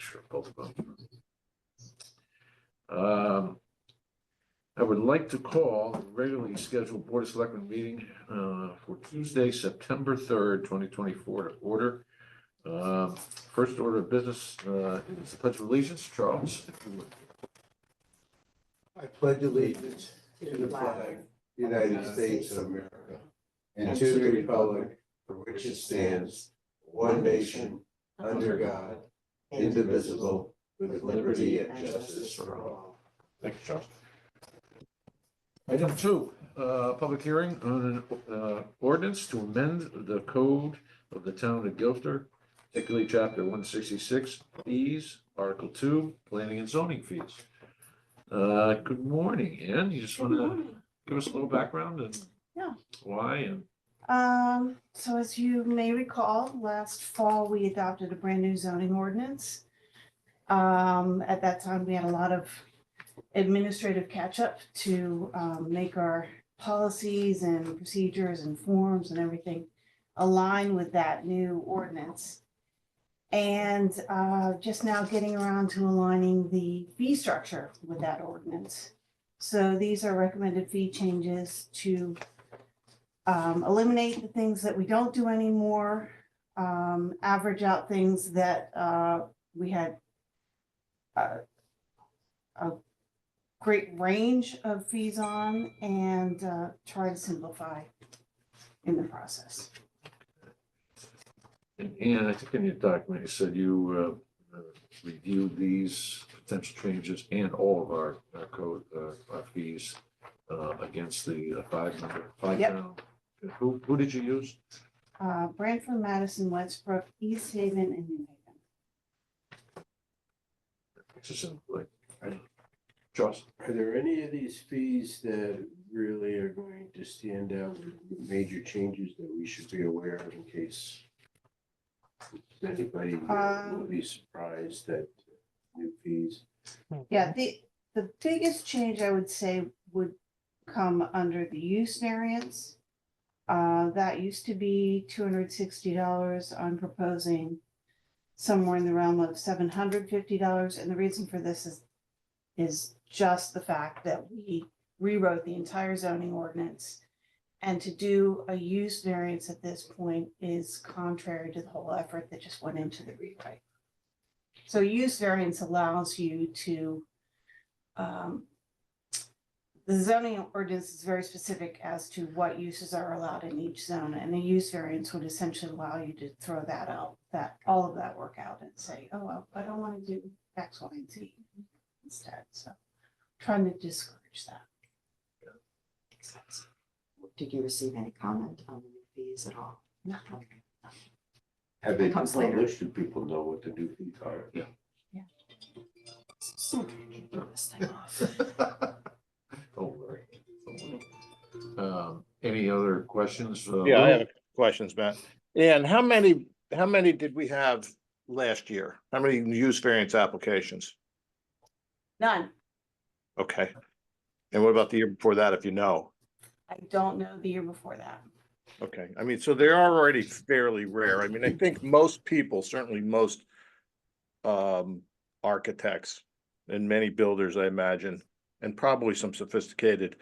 sure both of them. I would like to call the regularly scheduled Board of Selectmen meeting for Tuesday, September 3rd, 2024 to order. First order of business is the Pledge of Allegiance. Charles, if you would. I pledge allegiance to the flag of the United States of America and to the republic for which it stands, one nation, under God, indivisible, with liberty and justice for all. Thank you, Charles. Item 2, public hearing on an ordinance to amend the code of the town of Guilford, particularly chapter 166, fees, article 2, planning and zoning fees. Good morning, Ann. You just want to give us a little background and why and So as you may recall, last fall, we adopted a brand new zoning ordinance. At that time, we had a lot of administrative catch-up to make our policies and procedures and forms and everything align with that new ordinance. And just now getting around to aligning the fee structure with that ordinance. So these are recommended fee changes to eliminate the things that we don't do anymore, average out things that we had a great range of fees on, and try to simplify in the process. And I think in your document, you said you reviewed these potential changes and all of our code, our fees against the five Yep. now. Who did you use? Branford, Madison, Westbrook, East Haven, and New Haven. Just like, Josh. Are there any of these fees that really are going to stand out with major changes that we should be aware of in case anybody will be surprised at new fees? Yeah, the biggest change I would say would come under the use variance. That used to be $260. I'm proposing somewhere in the realm of $750. And the reason for this is just the fact that we rewrote the entire zoning ordinance. And to do a use variance at this point is contrary to the whole effort that just went into the rewrite. So use variance allows you to, the zoning ordinance is very specific as to what uses are allowed in each zone, and a use variance would essentially allow you to throw that out, all of that work out and say, oh, well, I don't want to do X, Y, and Z instead. So trying to discourage that. Makes sense. Did you receive any comment on the new fees at all? No. Okay. Have they Comes later. published? Do people know what the new fees are? Yeah. So can you throw this thing off? Don't worry. Any other questions? Yeah, I Lou? have questions, Matt. And how many did we have last year? How many use variance applications? None. Okay. And what about the year before that, if you know? I don't know the year before that. Okay, I mean, so they are already fairly rare. I mean, I think most people, certainly most architects and many builders, I imagine, and probably some sophisticated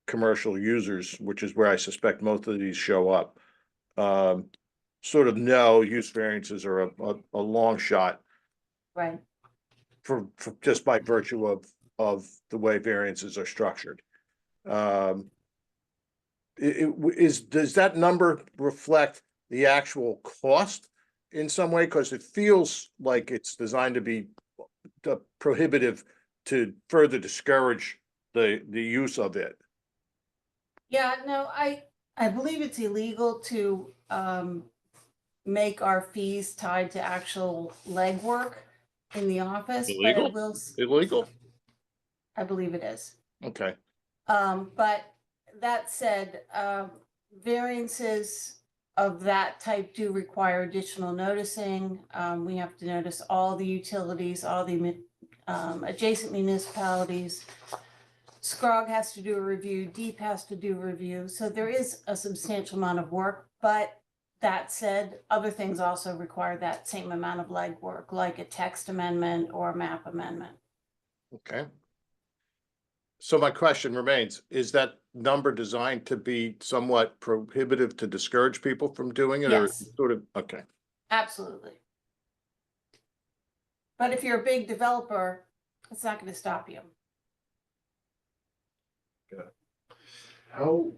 commercial users, which is where I suspect most of these show up, sort of know use variances are a long shot Right. for just by virtue of the way variances are structured. Does that number reflect the actual cost in some way? Because it feels like it's designed to be prohibitive to further discourage the use of it. Yeah, no, I believe it's illegal to make our fees tied to actual legwork in the office. But Illegal? it will, Illegal? I believe it is. Okay. But that said, variances of that type do require additional noticing. We have to notice all the utilities, all the adjacent municipalities. SCROG has to do a review, DEEP has to do a review. So there is a substantial amount of work, but That said, other things also require that same amount of legwork, like a text amendment or a map amendment. Okay. So my question remains, is that number designed to be somewhat prohibitive to discourage people from doing it, or Yes. sort of, okay, Absolutely. But if you're a big developer, it's not gonna stop you. How?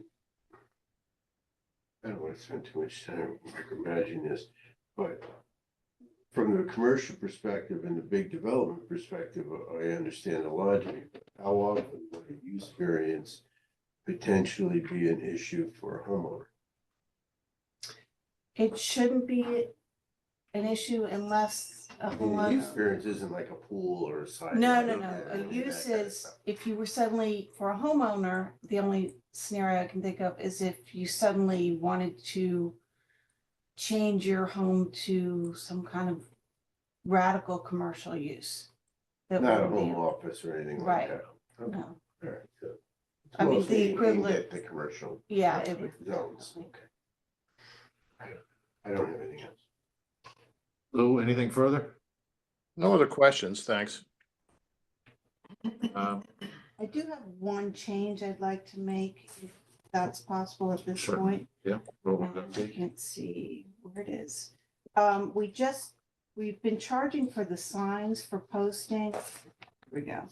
I don't want to spend too much time micromanaging this, but from the commercial perspective and the big development perspective, I understand the logic. How often would a use variance potentially be an issue for a homeowner? It shouldn't be an issue unless a I mean, the use homeowner. variance isn't like a pool or a side. No, lot no, or no. that, I A mean, use that kind of is, stuff. if you were suddenly, for a homeowner, the only scenario I can think of is if you suddenly wanted to change your home to some kind of radical commercial use. that Not a wouldn't be- home office or anything like Right. that. Okay, No, all right, so it's I mean, mostly the aimed equivalent- at the commercial yeah, it would. zones. Okay. I don't have anything else. Lou, anything further? no other questions, thanks. Um, I do have one change I'd like to make, if that's possible at this Sure. point. roll I call. can't see where it is. We've been charging for the signs for posting. Here we go.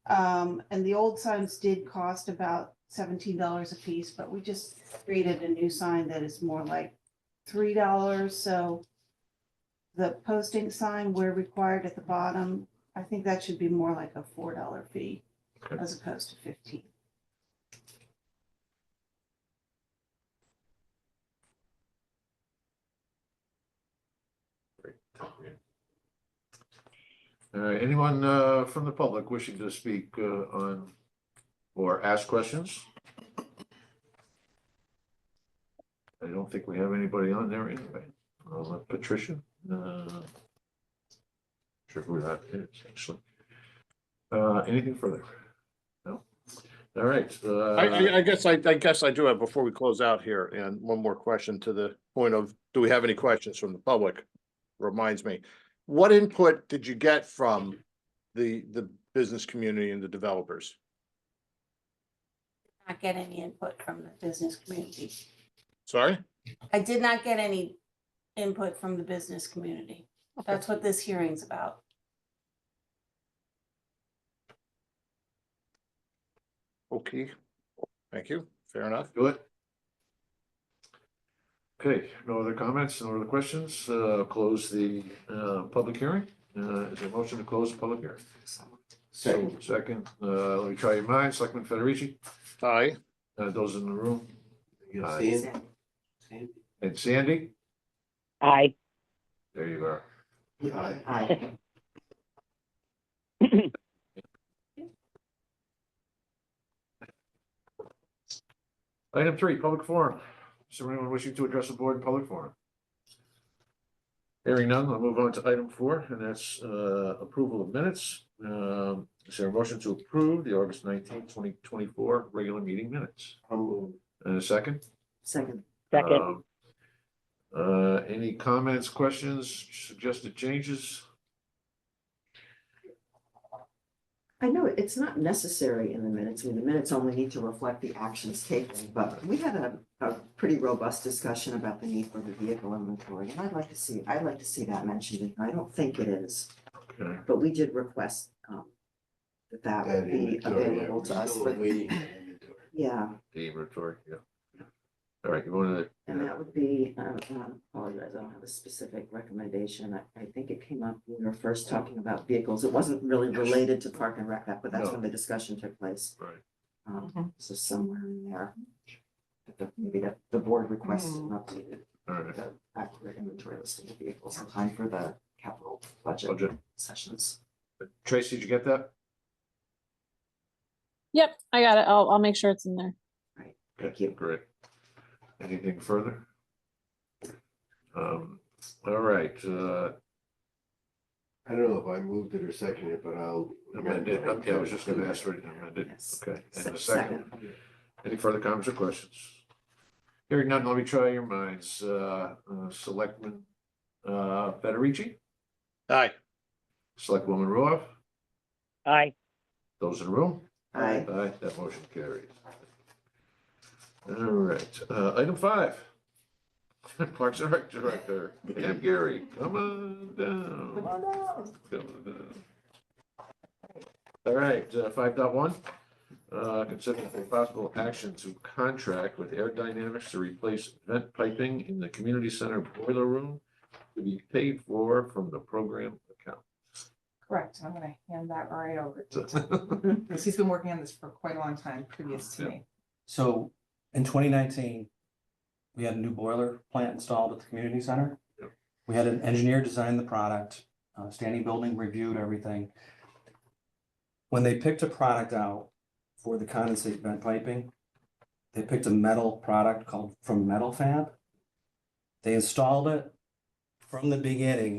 And the old signs did cost about $17 a piece, but we just created a new sign that is more like $3. So the posting sign we're required at the bottom, I think that should be more like a $4 fee Okay. as opposed to 15. All right, anyone from the public wishing to speak on or ask questions? I don't think we have anybody on there anyway. Patricia? Sure who that is, actually. Anything further? No? All right. I guess I do have, before we close out here, and one more question to the point of, do we have any questions from the public? Reminds me, what input did you get from the business community and the developers? Not get any input from the business community. Sorry? I did not get any input from the business community. That's what this hearing's about. Okay, thank you, fair enough. Good. Okay, no other comments, no other questions, close the public hearing, is there a motion to close the public hearing? Second. Second, let me try your minds, Selectman Federici, Aye, those in the room, You Aye. understand? and Sandy, Aye. there you are. Aye. Item 3, public forum, is there anyone wishing to address the board in public forum? Hearing none, I'll move on to item 4, and that's approval of minutes. Is there a motion to approve the August 19th, 2024 regular meeting minutes? And a second? Second. Second. Any comments, questions, suggested changes? I know it's not necessary in the minutes. I mean, the minutes only need to reflect the actions taken, but we had a pretty robust discussion about the need for the vehicle inventory, and I'd like to see that mentioned. I don't think it is, Okay, but we did request that would be available to us for, Waiting. yeah, the inventory, yeah. All right, you want and to, that would be, apologize, I don't have a specific recommendation. I think it came up when we were first talking about vehicles. It wasn't really related to Park and Rec, but that's No. when the discussion took place. right, So somewhere in there, maybe the board requested an updated, all right, the accurate inventory listing of vehicles in time for the capital budget budget. sessions. Tracy, did you get that? Yep, I got it. I'll make sure it's in there. Thank you. Great. Anything further? All right, I don't know if I moved it or seconded it, but I'll. amended, okay, I was just gonna ask for it amended, Yes. okay, and a Second. second. Any further comments or questions? Hearing none, let me try your minds. Selectman Federici, Aye. Selectwoman Ruoff, Aye. those in the room? Aye. Aye, that motion carries. All right, item 5. Parks and Rec Director, and Gary, come on down. Come on down. All right, 5.1. Consider for possible action to contract with Air Dynamics to replace vent piping in the community center boiler room to be paid for from the program account. Correct, I'm gonna hand that right over. So- Because he's been working on this for quite a long time previous to me. So in 2019, we had a new boiler plant installed at the community center. Yep. We had an engineer design the product, standing building reviewed everything. When they picked a product out for the condensate vent piping, they picked a metal product called from Metal Fab. They installed it. From the beginning,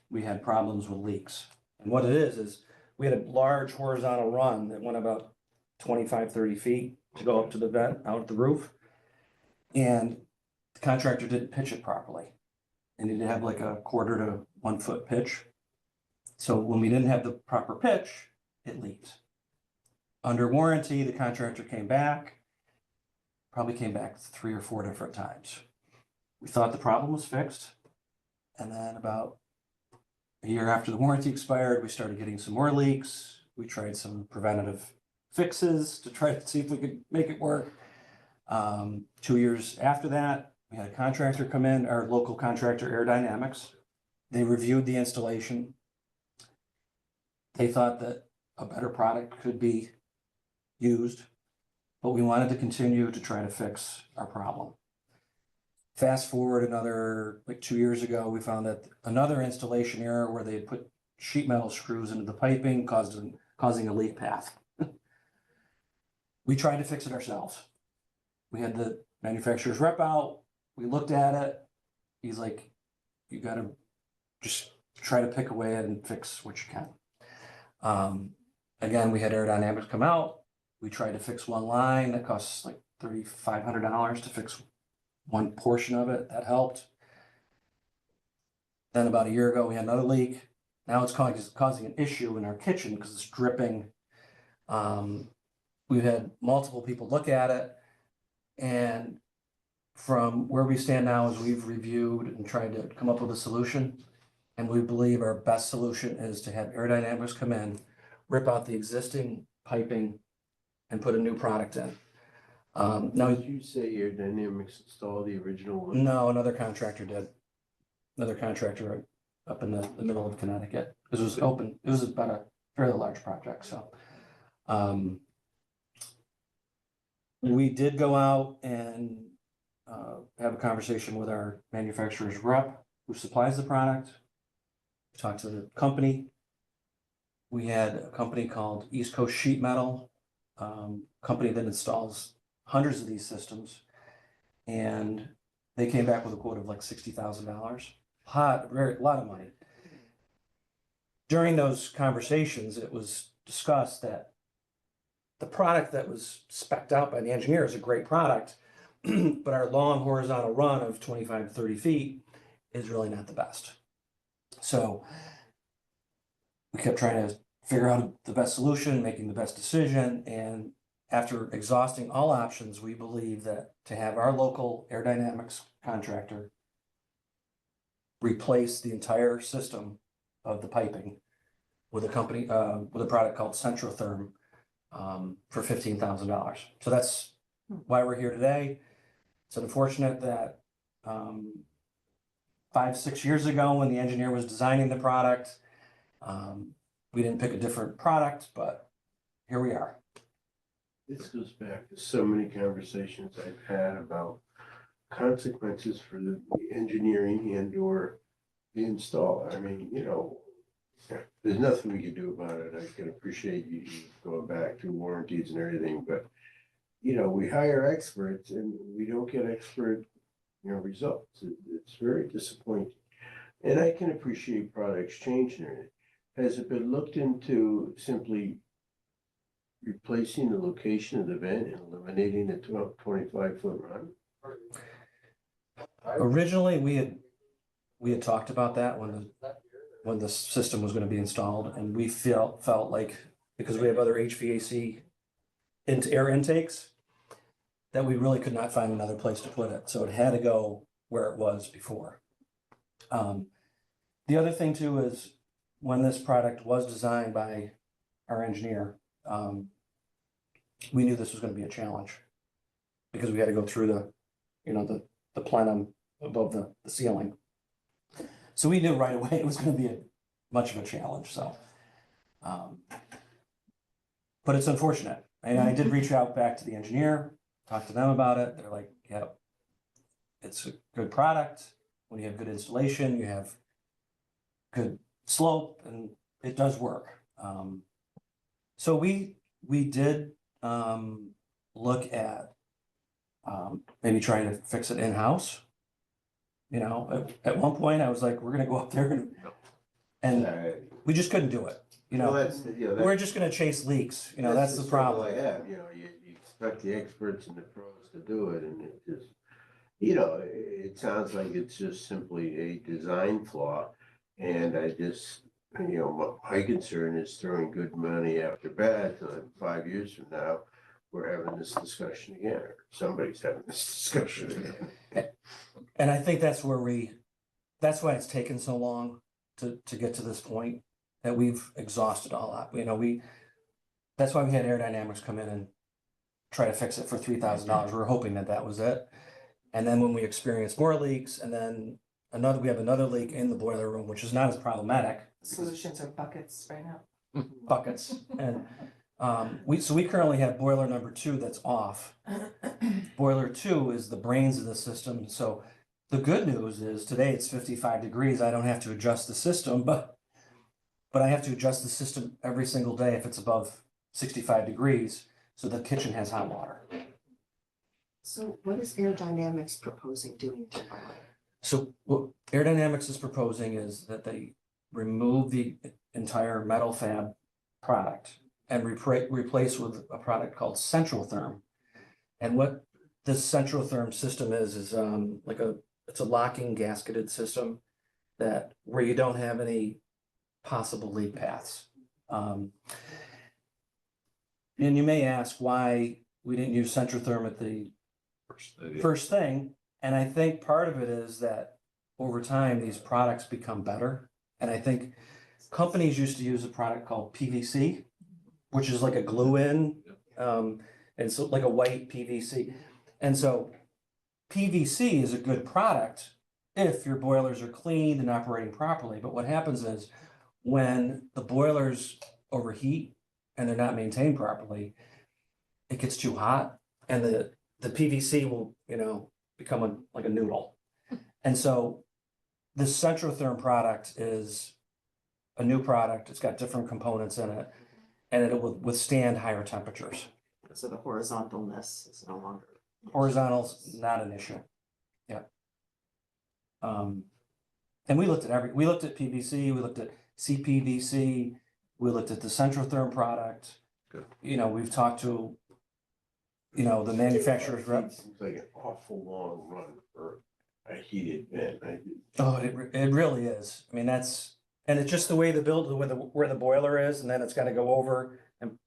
we had problems with leaks. And what it is we had a large horizontal run that went about 25, 30 feet to go up to the vent out the roof. And the contractor didn't pitch it properly. And it did have like a 1/4 to 1 foot pitch. So when we didn't have the proper pitch, it leaked. Under warranty, the contractor came back, probably came back 3 or 4 different times. We thought the problem was fixed. And then about a year after the warranty expired, we started getting some more leaks. We tried some preventative fixes to try to see if we could make it work. 2 years after that, we had a contractor come in, our local contractor, Air Dynamics. They reviewed the installation. They thought that a better product could be used, but we wanted to continue to try to fix our problem. Fast forward another, like 2 years ago, we found that another installation error where they had put sheet metal screws into the piping causing a leak path. We tried to fix it ourselves. We had the manufacturer's rep out. We looked at it. He's like, you got to just try to pick away at it and fix what you can. Again, we had Air Dynamics come out. We tried to fix one line that costs like $3,500 to fix one portion of it. That helped. Then about a year ago, we had another leak. Now it's causing an issue in our kitchen because it's dripping. We've had multiple people look at it. And from where we stand now is we've reviewed and tried to come up with a solution. And we believe our best solution is to have Air Dynamics come in, rip out the existing piping and put a new product in. Now, Did you say Air Dynamics installed the original one? no, another contractor did. Another contractor up in the middle of Connecticut. This was open. It was about a fairly large project, so. We did go out and have a conversation with our manufacturer's rep who supplies the product. We talked to the company. We had a company called East Coast Sheet Metal, company that installs hundreds of these systems. And they came back with a quote of like $60,000. A lot of money. During those conversations, it was discussed that the product that was spec'd out by the engineer is a great product, but our long horizontal run of 25 to 30 feet is really not the best. So we kept trying to figure out the best solution, making the best decision. And after exhausting all options, we believe that to have our local Air Dynamics contractor replace the entire system of the piping with a company, with a product called Centrotherm, for $15,000. So that's why we're here today. It's unfortunate that 5, 6 years ago, when the engineer was designing the product, we didn't pick a different product, but here we are. This goes back to so many conversations I've had about consequences for the engineering and or the install. I mean, there's nothing we can do about it. I can appreciate you going back to warranties and everything, but we hire experts and we don't get expert, results. It's very disappointing. And I can appreciate products changing everything. Has it been looked into simply replacing the location of the vent and eliminating the 25-foot run? Originally, we had talked about that when the system was gonna be installed, and we felt like, because we have other HVAC into air intakes, that we really could not find another place to put it, so it had to go where it was before. The other thing too is, when this product was designed by our engineer, we knew this was gonna be a challenge. Because we had to go through the plenum above the ceiling. So we knew right away it was gonna be much of a challenge, so. But it's unfortunate, and I did reach out back to the engineer, talk to them about it, they're like, yep. It's a good product, when you have good installation, you have good slope, and it does work. So we did look at maybe trying to fix it in-house. You know, at one point I was like, we're gonna go up there and we just couldn't do it, you Well, know. that's, you know, We're just gonna chase leaks, you know, that's the struggle problem. I have, you know, you expect the experts and the pros to do it, and it just, you know, it sounds like it's just simply a design flaw. And I just, you know, my concern is throwing good money after bad, so 5 years from now, we're having this discussion again, or somebody's having this discussion again. And I think that's that's why it's taken so long to get to this point, that we've exhausted all that, you know, that's why we had aerodynamics come in and try to fix it for $3,000. We were hoping that that was it. And then when we experienced more leaks, and then we have another leak in the boiler room, which is not as problematic. Solutions are buckets right now. Buckets, and we currently have boiler number 2 that's off. Boiler 2 is the brains of the system, so the good news is today it's 55 degrees. I don't have to adjust the system, but I have to adjust the system every single day if it's above 65 degrees, so the kitchen has hot water. So what is Aerodynamics proposing doing to our? So what Aerodynamics is proposing is that they remove the entire metal fab product and replace with a product called Central Therm. And what this Central Therm system is it's a locking gasketed system where you don't have any possible leak paths. And you may ask why we didn't use Central Therm at the first thing. And I think part of it is that over time, these products become better. And I think companies used to use a product called PVC, which is like a glue-in, and so like a white PVC. And so PVC is a good product if your boilers are cleaned and operating properly. But what happens is when the boilers overheat and they're not maintained properly, it gets too hot, and the PVC will, you know, become like a noodle. And so this Central Therm product is a new product. It's got different components in it, and it will withstand higher temperatures. So the horizontalness is no longer. Horizontal's not an issue. Yeah. And we looked at PVC, we looked at CPVC, we looked at the Central Therm product. Good. You know, we've talked to, you know, the manufacturer's rep. It seems like an awful long run for a heated vent. Oh, it really is. I mean, and it's just the way where the boiler is, and then it's got to go over, and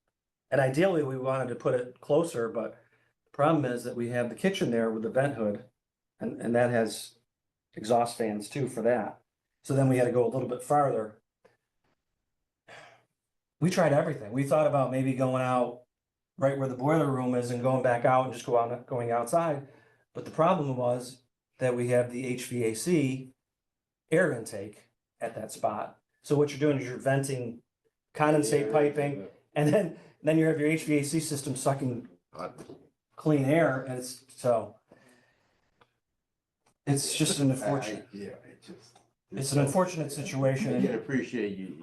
ideally we wanted to put it closer, but the problem is that we have the kitchen there with the vent hood, and that has exhaust fans too for that. So then we had to go a little bit farther. We tried everything. We thought about maybe going out right where the boiler room is and going back out and just going outside. But the problem was that we have the HVAC air intake at that spot. So what you're doing is you're venting condensate piping, and then you have your HVAC system sucking clean air, and it's just an unfortunate. It's an unfortunate I can situation. appreciate you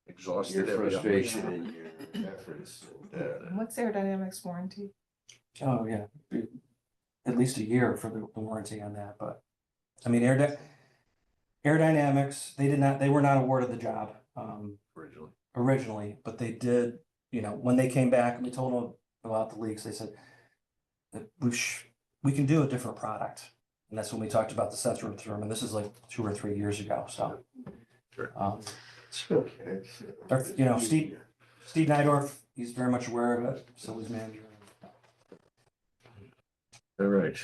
Exhausted your every frustration and your efforts. What's aerodynamics warranty? Oh, yeah, at least a year for the warranty on that, but, I mean, Aerodynamics, they were not awarded the job, originally, but they did, you know, when they came back and we told them about the leaks, they said that we can do a different product. And that's when we talked about the Central term, and this is like 2 or 3 years ago, so. Sure. It's okay. You know, Steve Nydorf, he's very much aware of it, so is manager. All right.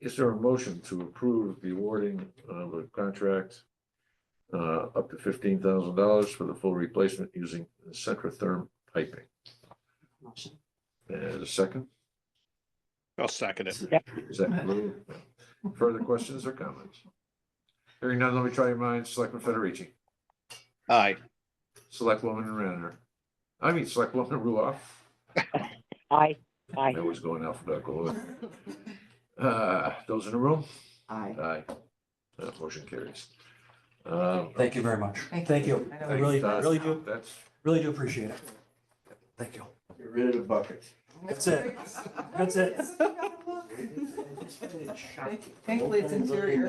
Is there a motion to approve the awarding of a contract up to $15,000 for the full replacement using Centrotherm piping? Motion. And a second? I'll second it. Second. Further questions or comments? Hearing none, let me try your minds. Selectman Federici, Aye. Selectwoman Renner. Selectwoman Ruoff. Aye. I always go in alphabetical order. Those in the room? Aye. Aye. Motion carries. Thank you very much. Thank you. I know. I really Todd. do, That's, really do appreciate it. Thank you. Get rid of the bucket. That's it. That's it. Thankfully, it's interior.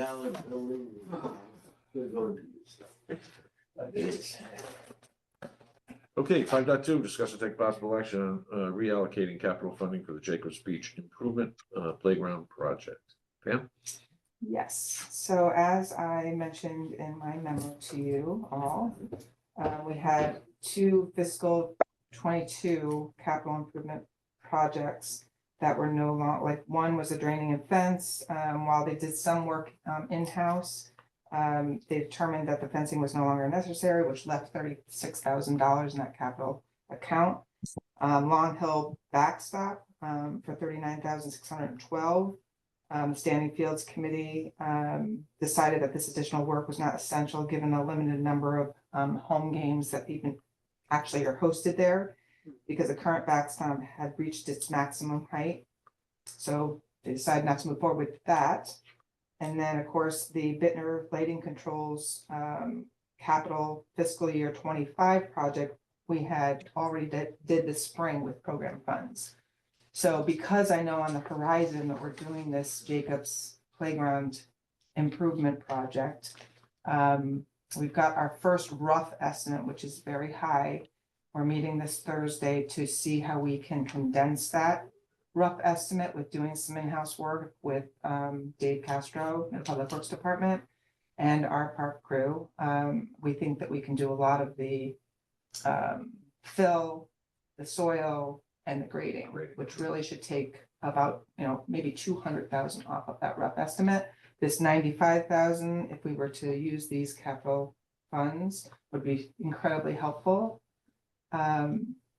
okay, 5.2, discuss and take possible action on reallocating capital funding for the Jacobs Beach Improvement Playground Project. Pam? Yes, so as I mentioned in my memo to you all, we had 2 fiscal 22 capital improvement projects that were no longer, like one was a draining and fence. While they did some work in-house, they determined that the fencing was no longer necessary, which left $36,000 in that capital account. Long Hill backstop for $39,612. Standing Fields Committee decided that this additional work was not essential, given the limited number of home games that even actually are hosted there, because the current backstop had reached its maximum height. So they decided not to move forward with that. And then, of course, the Bittner Lighting Controls capital fiscal year 25 project, we had already did this spring with program funds. So because I know on the horizon that we're doing this Jacobs Playground Improvement Project, we've got our first rough estimate, which is very high. We're meeting this Thursday to see how we can condense that rough estimate with doing some in-house work with Dave Castro in the Public Works Department and our park crew. We think that we can do a lot of the fill, the soil, and the grading, which really should take about, maybe 200,000 off of that rough estimate. This 95,000, if we were to use these capital funds, would be incredibly helpful.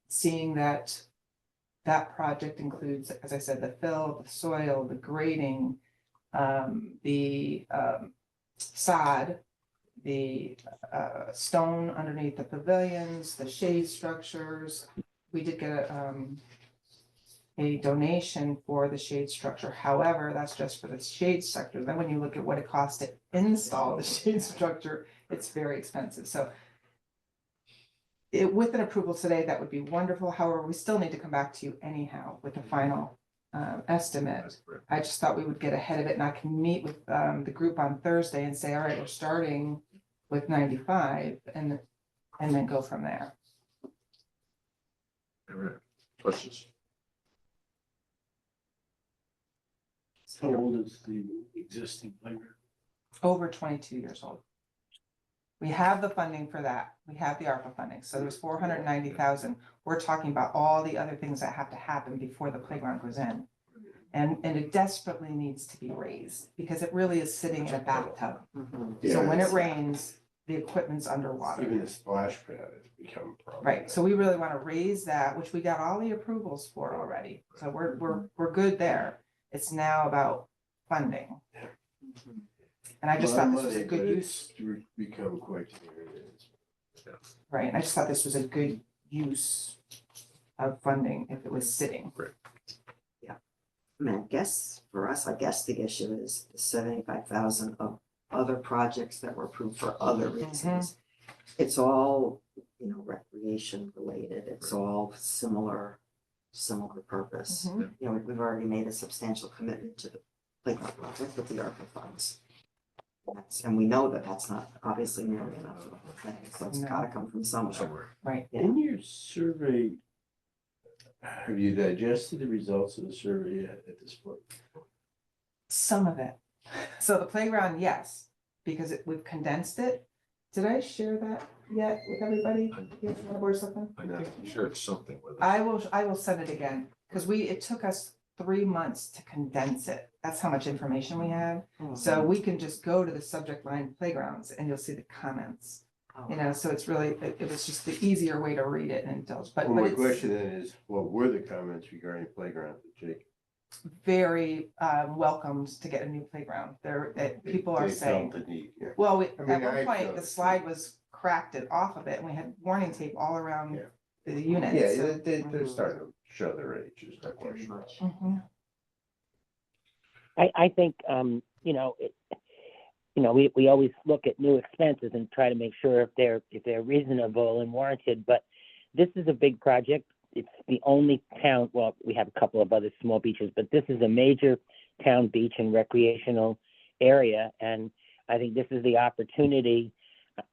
Seeing that project includes, as I said, the fill, the soil, the grading, the sod, the stone underneath the pavilions, the shade structures. We did get a donation for the shade structure. However, that's just for the shade structure. Then when you look at what it costs to install the shade structure, it's very expensive. So with an approval today, that would be wonderful. However, we still need to come back to you anyhow with the final estimate. I just thought we would get ahead of it, and I can meet with the group on Thursday and say, all right, we're starting with 95 and then go from there. All right. Questions? How old is the existing playground? Over 22 years old. We have the funding for that. We have the ARPA funding. So there's 490,000. We're talking about all the other things that have to happen before the playground goes in. And it desperately needs to be raised because it really is sitting in a bathtub. So when it rains, the equipment's underwater. Even the splash pad has become a problem. Right, so we really want to raise that, which we got all the approvals for already. So we're good there. It's now about funding. And I just thought this was a good use. It's become quite serious. Right, and I just thought this was a good use of funding if it was sitting. I mean, I guess for us, the issue is the 75,000 of other projects that were approved for other reasons. It's all, recreation related. It's all similar purpose. We've already made a substantial commitment to the playground project with the ARPA funds. And we know that that's not obviously nearly enough for the whole thing, so it's gotta come from somewhere. Right. Yeah. In your survey, have you digested the results of the survey yet at this point? Some of it. So the playground, yes, because we've condensed it. Did I share that yet with everybody? Here from the Board of Selectmen? I think you shared something with us. I will send it again, because it took us 3 months to condense it. That's how much information we have. So we can just go to the subject line playgrounds and you'll see the comments. You know, so it's really, it was just the easier way to read it and indulge, but Well, my it's question then is, what were the comments regarding playgrounds, Jake? very welcomed to get a new playground. People are They saying, felt the need, yeah. well, I mean, at one I point, felt the it. slide was cracked it off of it, and we had warning tape all around Yeah. the unit. Yeah, so- they're starting to show their age, is no question. Mhm. I think, we always look at new expenses and try to make sure if they're reasonable and warranted, but this is a big project. It's the only town, well, we have a couple of other small beaches, but this is a major town beach and recreational area. And I think this is the opportunity,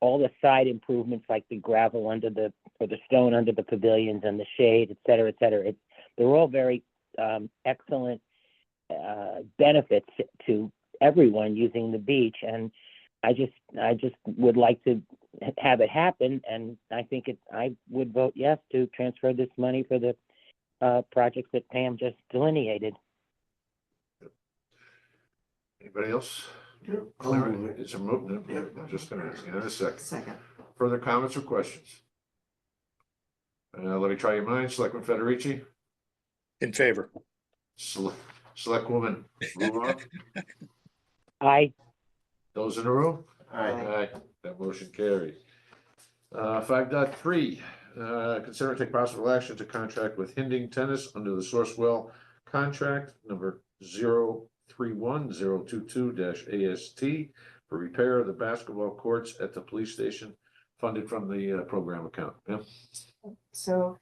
all the side improvements like the gravel or the stone under the pavilions and the shade, et cetera, et cetera. They're all very excellent benefits to everyone using the beach. And I just would like to have it happen. And I would vote yes to transfer this money for the projects that Pam just delineated. Anybody else? It's a move, I'm just gonna ask you in a second. Second. Further comments or questions? Let me try your minds. Selectman Federici, In favor. Selectwoman Ruoff, I those in the room? Aye. Aye, that motion carries. 5.3, consider and take possible action to contract with Hinding Tennis under the Sourcewell contract number 031022-AST for repair of the basketball courts at the police station, funded from the program account. Yeah, So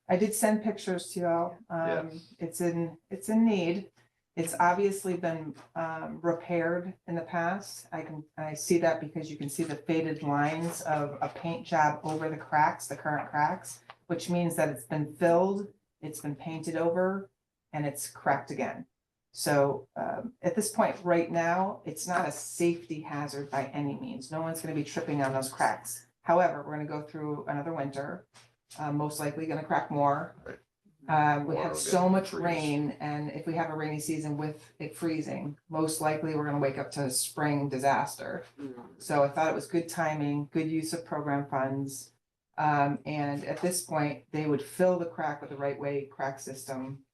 I did send pictures to you all. Yeah. It's in need. It's obviously been repaired in the past. I see that because you can see the faded lines of a paint job over the cracks, the current cracks, which means that it's been filled, it's been painted over, and it's cracked again. So at this point right now, it's not a safety hazard by any means. No one's gonna be tripping on those cracks. However, we're gonna go through another winter, most likely gonna crack more. We Water had will so get much freeze. rain, and if we have a rainy season with it freezing, most likely we're gonna wake up to a spring disaster. So I thought it was good timing, good use of program funds. And at this point, they would fill the crack with the right way crack system,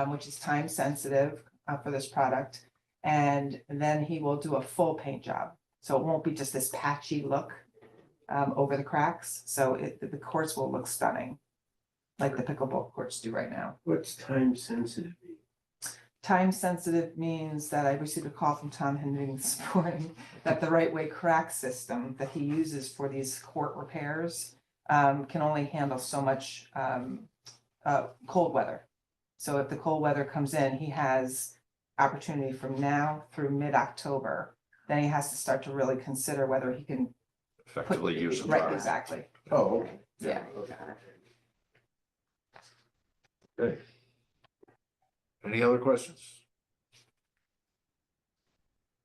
which is time sensitive for this product. And then he will do a full paint job. So it won't be just this patchy look over the cracks. So the courts will look stunning, like the pickleball courts do right now. What's time sensitive? Time sensitive means that I received a call from Tom Hendry this morning that the right way crack system that he uses for these court repairs can only handle so much cold weather. So if the cold weather comes in, he has opportunity from now through mid-October. Then he has to start to really consider whether he can effectively use the right, product. exactly. Oh, okay. Yeah. Okay. Okay. Any other questions?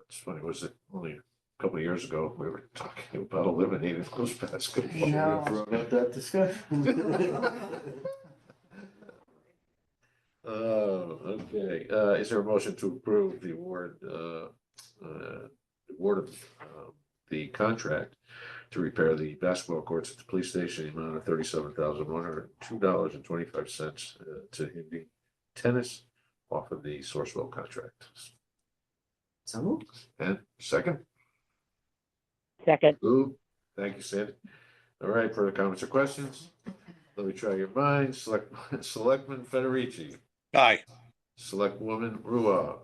It's funny, was it only a couple of years ago, we were talking about eliminating those basketball. No. Brought up that discussion. Okay, is there a motion to approve the award of the contract to repair the basketball courts at the police station, the amount of $37,102.25 to Hindi Tennis off of the Sourcewell contract? So moved. And second? second. Ooh, thank you, Sandy. All right, further comments or questions? Let me try your minds. Selectman Federici, Aye. Selectwoman Ruoff.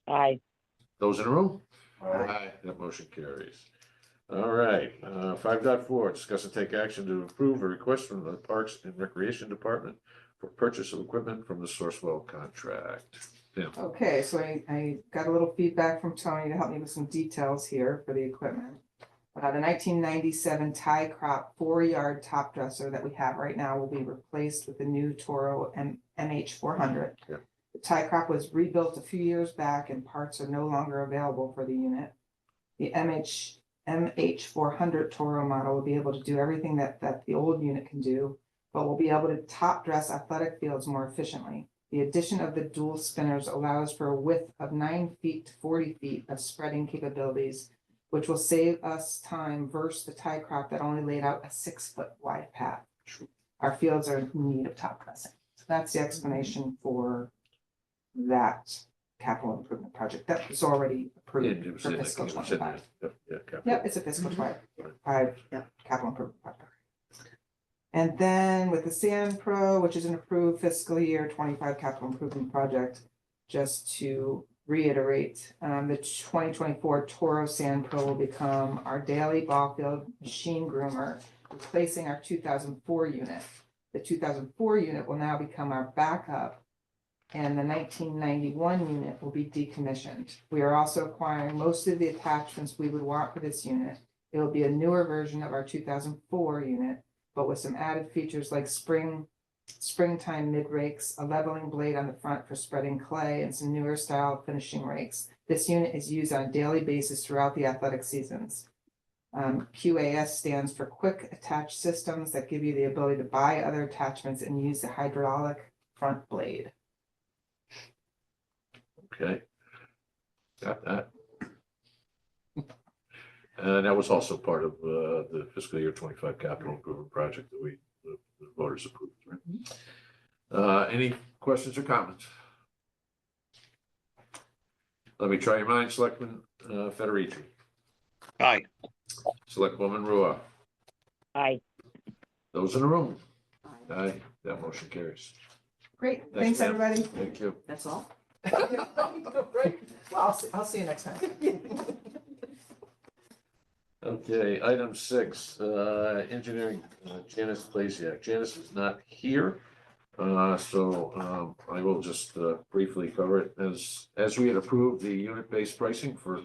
I Those in the room? Aye. That motion carries. All right, 5.4, discuss and take action to approve a request from the Parks and Recreation Department for purchase of equipment from the Sourcewell contract. Tim, Okay, so I got a little feedback from Tony to help me with some details here for the equipment. The 1997 tie crop 4-yard top dresser that we have right now will be replaced with the new Toro MH400. Yeah. tie crop was rebuilt a few years back and parts are no longer available for the unit. The MH400 Toro model will be able to do everything that the old unit can do, but will be able to top dress athletic fields more efficiently. The addition of the dual spinners allows for a width of 9 feet to 40 feet of spreading capabilities, which will save us time versus the tie crop that only laid out a 6-foot wide path. Our fields are in need of top dressing. So that's the explanation for that capital improvement project that was already It approved was for in the- fiscal it was in the- 25. yeah, capital. Yep, it's a fiscal 25 Yep. capital improvement project. And then with the Sand Pro, which is an approved fiscal year 25 capital improvement project, just to reiterate, the 2024 Toro Sand Pro will become our daily ball field machine groomer, replacing our 2004 unit. The 2004 unit will now become our backup, and the 1991 unit will be decommissioned. We are also acquiring most of the attachments we would want for this unit. It will be a newer version of our 2004 unit, but with some added features like springtime mid rakes, a leveling blade on the front for spreading clay, and some newer style finishing rakes. This unit is used on a daily basis throughout the athletic seasons. QAS stands for Quick Attach Systems that give you the ability to buy other attachments and use the hydraulic front blade. Okay. Got that. And that was also part of the fiscal year 25 capital improvement project that the voters approved, right? Any questions or comments? Let me try your minds, Selectman Federici, Aye. Selectwoman Ruoff. Aye. Those in the room? Aye, that motion carries. Great, thanks, ma'am. everybody. Thank you. That's all? Great. Well, I'll see you next time. Okay, item 6, engineering, Janice Blasiak. Janice is not here, so I will just briefly cover it. As we had approved the unit-based pricing for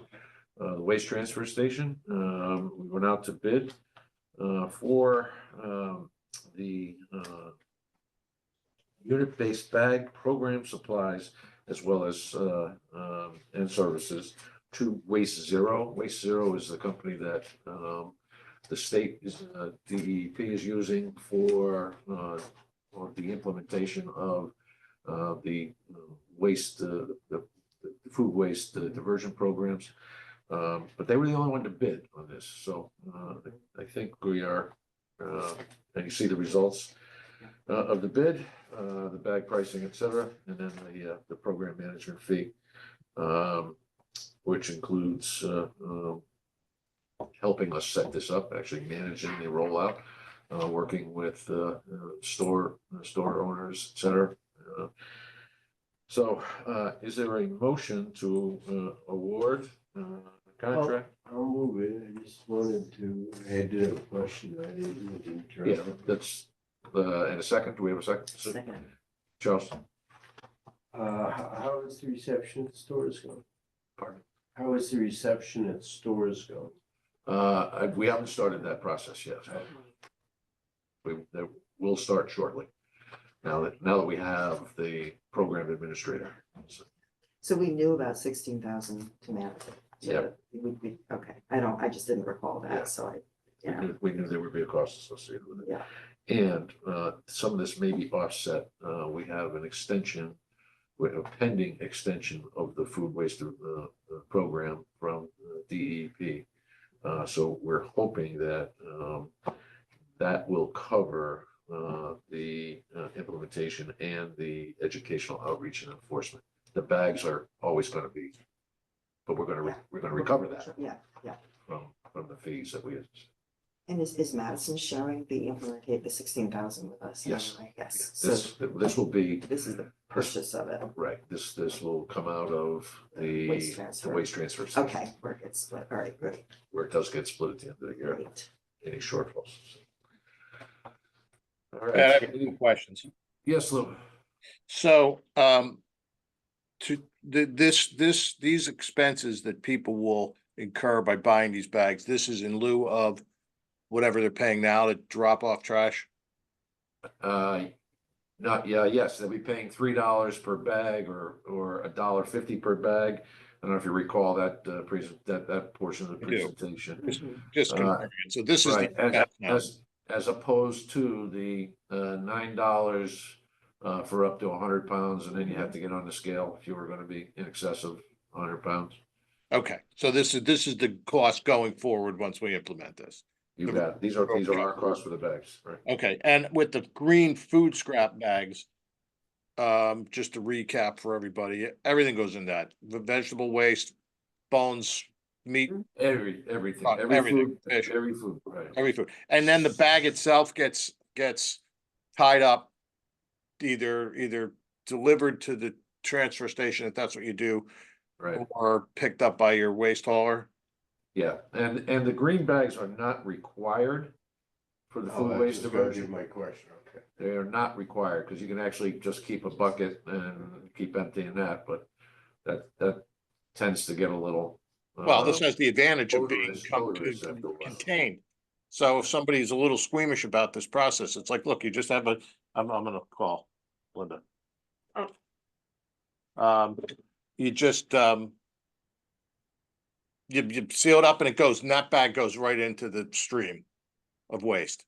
the waste transfer station, we went out to bid for the unit-based bag program supplies as well as and services to Waste Zero. Waste Zero is the company that the state is DEP is using for the implementation of the waste the food waste diversion programs. But they were the only one to bid on this, so I think we are and you see the results of the bid, the bag pricing, et cetera, and then the program management fee, which includes helping us set this up, actually managing the rollout, working with store owners, et cetera. So is there a motion to award contract? I'll move it. I just wanted to, I did have a question. I didn't Yeah, interrupt. that's, in a second, do we have a second? Second. Charles? How is the reception at stores going? Pardon? How is the reception at stores going? We haven't started that process yet. We'll start shortly. Now that we have the program administrator. So we knew about 16,000 to manage it. So Yep. okay, I just didn't recall Yeah. that, so We knew there would be a cost associated with it. Yeah. And some of this may be offset. We have an extension, with a pending extension of the food waste program from DEP. So we're hoping that that will cover the implementation and the educational outreach and enforcement. The bags are always going to be, but we're going to recover that Yeah, from the fees that we. and is Madison showing the 16,000 with us? Yes. Yes, so This will be, this is the purchase of it. right, this will come out of the Waste transfer. the waste transfer. station, Okay, where it gets split, all right, great, Where it does get split at the end of the year, great. any shortfalls. All I have right, a few questions. yes, Lou. So, these expenses that people will incur by buying these bags, this is in lieu of whatever they're paying now to drop off trash? Not, yeah, yes, they'll be paying $3 per bag or $1.50 per bag. I don't know if you recall that, that portion of the I do. presentation. Just Uh, confirming it. So this is the. Right, now. as opposed to the, $9, for up to 100 pounds, and then you have to get on the scale if you were gonna be in excess of 100 pounds. Okay, so this is the cost going forward once we implement this. You got it. These are our costs for the bags, right? Okay, and with the green food scrap bags, just to recap for everybody, everything goes in that, the vegetable waste, bones, meat, Everything, every everything, food, fish. every food, right? every food. And then the bag itself gets tied up, either delivered to the transfer station, if that's what you do, Right, or picked up by your waste hauler. yeah, and the green bags are not required for the Oh, food that waste was gonna be diversion. my question, okay. They are not required, because you can actually just keep a bucket and keep emptying that, but that tends to get a little. Well, this has the advantage of being odorous after a while. contained. So if somebody's a little squeamish about this process, it's like, look, you just have I'm gonna call Linda. You just, you seal it up and it goes, and that bag goes right into the stream of waste.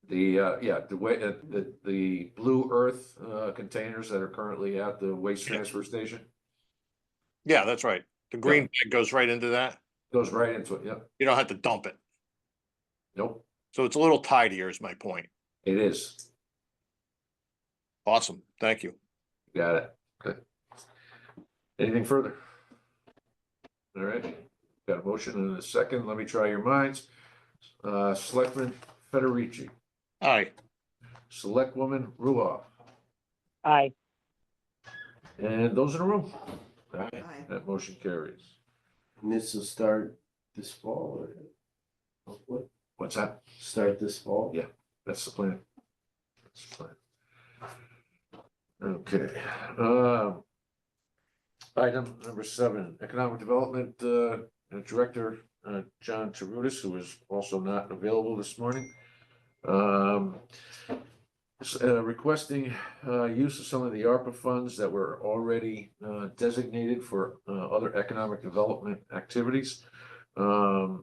The way, the Blue Earth, containers that are currently at the waste transfer station, Yeah, that's right. The green bag goes right into that. goes right into it, yep, You don't have to dump it. nope, So it's a little tidier is my point. it is, Awesome. Thank you. got it, okay. Anything further? All right, got a motion and a second, let me try your minds. Selectman Federici, Aye. Selectwoman Ruoff, Aye. and those in the room? Aye, Aye. that motion carries. And this will start this fall or what, What's that? start this fall? Yeah. That's the plan. That's the plan. Okay, item number 7, Economic Development, Director, John Terudis, who is also not available this morning. Requesting, use of some of the ARPA funds that were already, designated for, other economic development activities. A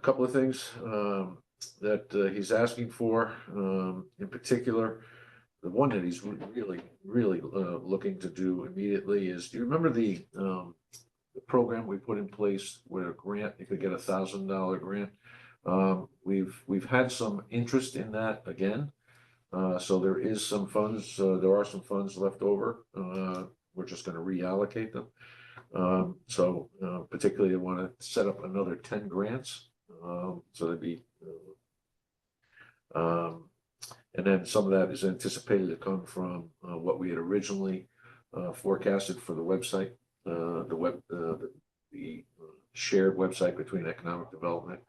couple of things, that he's asking for, in particular, the one that he's really looking to do immediately is, do you remember the program we put in place where a grant, you could get $1,000 grant? We've had some interest in that again. So there is some funds, there are some funds left over. We're just gonna reallocate them. So particularly I want to set up another 10 grants. So there'd be, and then some of that is anticipated to come from what we had originally forecasted for the website, the shared website between economic development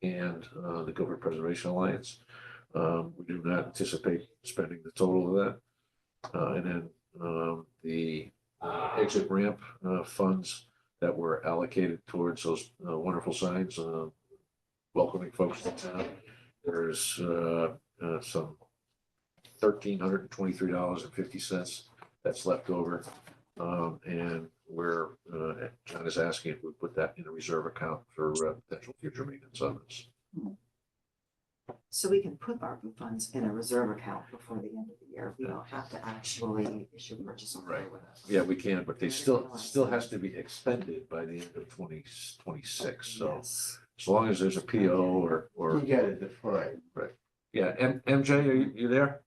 and the Guilford Preservation Alliance. We do not anticipate spending the total of that. And then the exit ramp funds that were allocated towards those wonderful signs welcoming folks to town. There's some $1,323.50 that's left over. And where John is asking if we put that in a reserve account for potential future maintenance on this. So we can put ARPA funds in a reserve account before the end of the year. We don't have to actually issue purchase order Right. with it. Yeah, we can, but they still has to be expended by the end of 2026. So Yes. as long as there's a PO or You got it defined. yeah, MJ, are you there?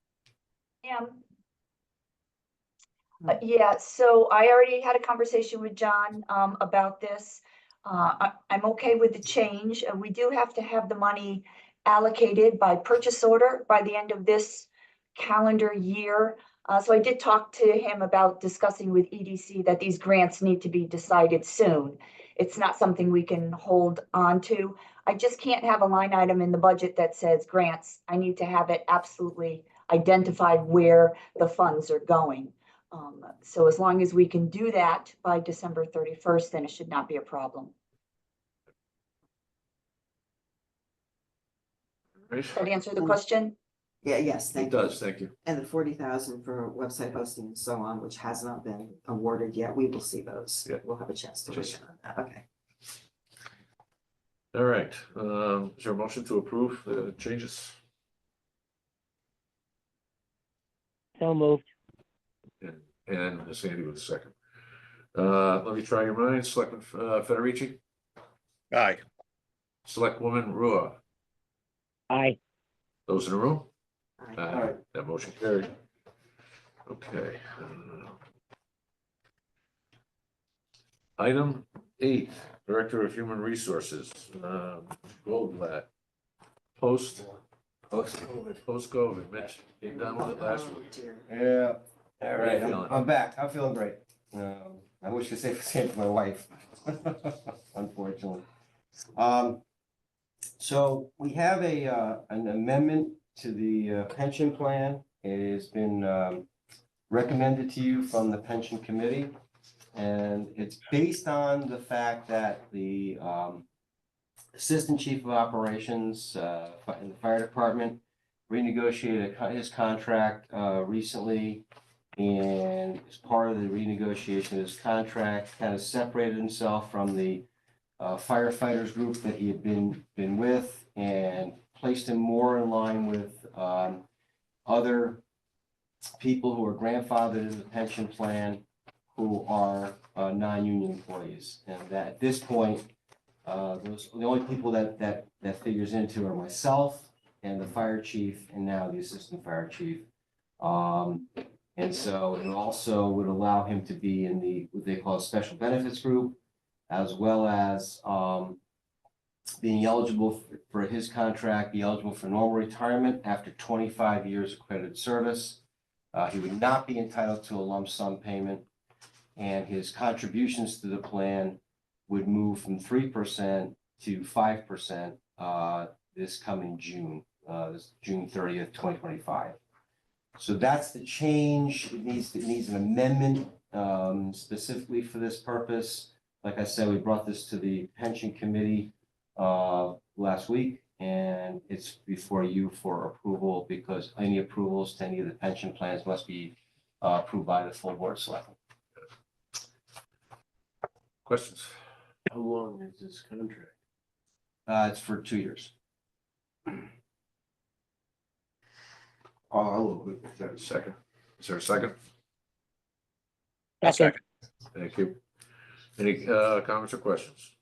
Yeah, so I already had a conversation with John about this. I'm okay with the change. We do have to have the money allocated by purchase order by the end of this calendar year. So I did talk to him about discussing with EDC that these grants need to be decided soon. It's not something we can hold on to. I just can't have a line item in the budget that says grants. I need to have it absolutely identified where the funds are going. So as long as we can do that by December 31st, then it should not be a problem. Right? That answer the question? Yeah, yes, It thank you. does, thank you. And the 40,000 for website hosting and so on, which has not been awarded yet, we will see those. Yeah. We'll have a chance to weigh in on that, okay. All right, is there a motion to approve the changes? So moved. And Sandy with a second. Let me try your minds. Selectman Federici, Aye. Selectwoman Ruoff. Aye. Those in the room? Aye. All right. That motion carried. Okay. Item 8, Director of Human Resources, Goldblatt. Post-COVID, Mitch came down with it last Oh, week. dear. Yeah, all right, feeling? I'm back, I'm feeling great. I wish to say the same for my wife, unfortunately. So we have an amendment to the pension plan. It has been recommended to you from the pension committee. And it's based on the fact that the Assistant Chief of Operations in the fire department renegotiated his contract recently. And as part of the renegotiation of his contract, kind of separated himself from the firefighters group that he had been with and placed him more in line with other people who are grandfathered in the pension plan who are non-union employees. And that at this point, the only people that figures into are myself and the fire chief and now the assistant fire chief. And so it also would allow him to be in the, what they call a special benefits group, as well as being eligible for his contract, be eligible for normal retirement after 25 years of credited service. He would not be entitled to a lump sum payment, and his contributions to the plan would move from 3% to 5% this coming June, this June 30th, 2025. So that's the change. It needs an amendment specifically for this purpose. Like I said, we brought this to the pension committee last week, and it's before you for approval because any approvals to any of the pension plans must be approved by the full board of selectmen. Questions? How long is this contract? It's for 2 years. Is there a second? Is there a second? Second. Thank you. Any comments or questions?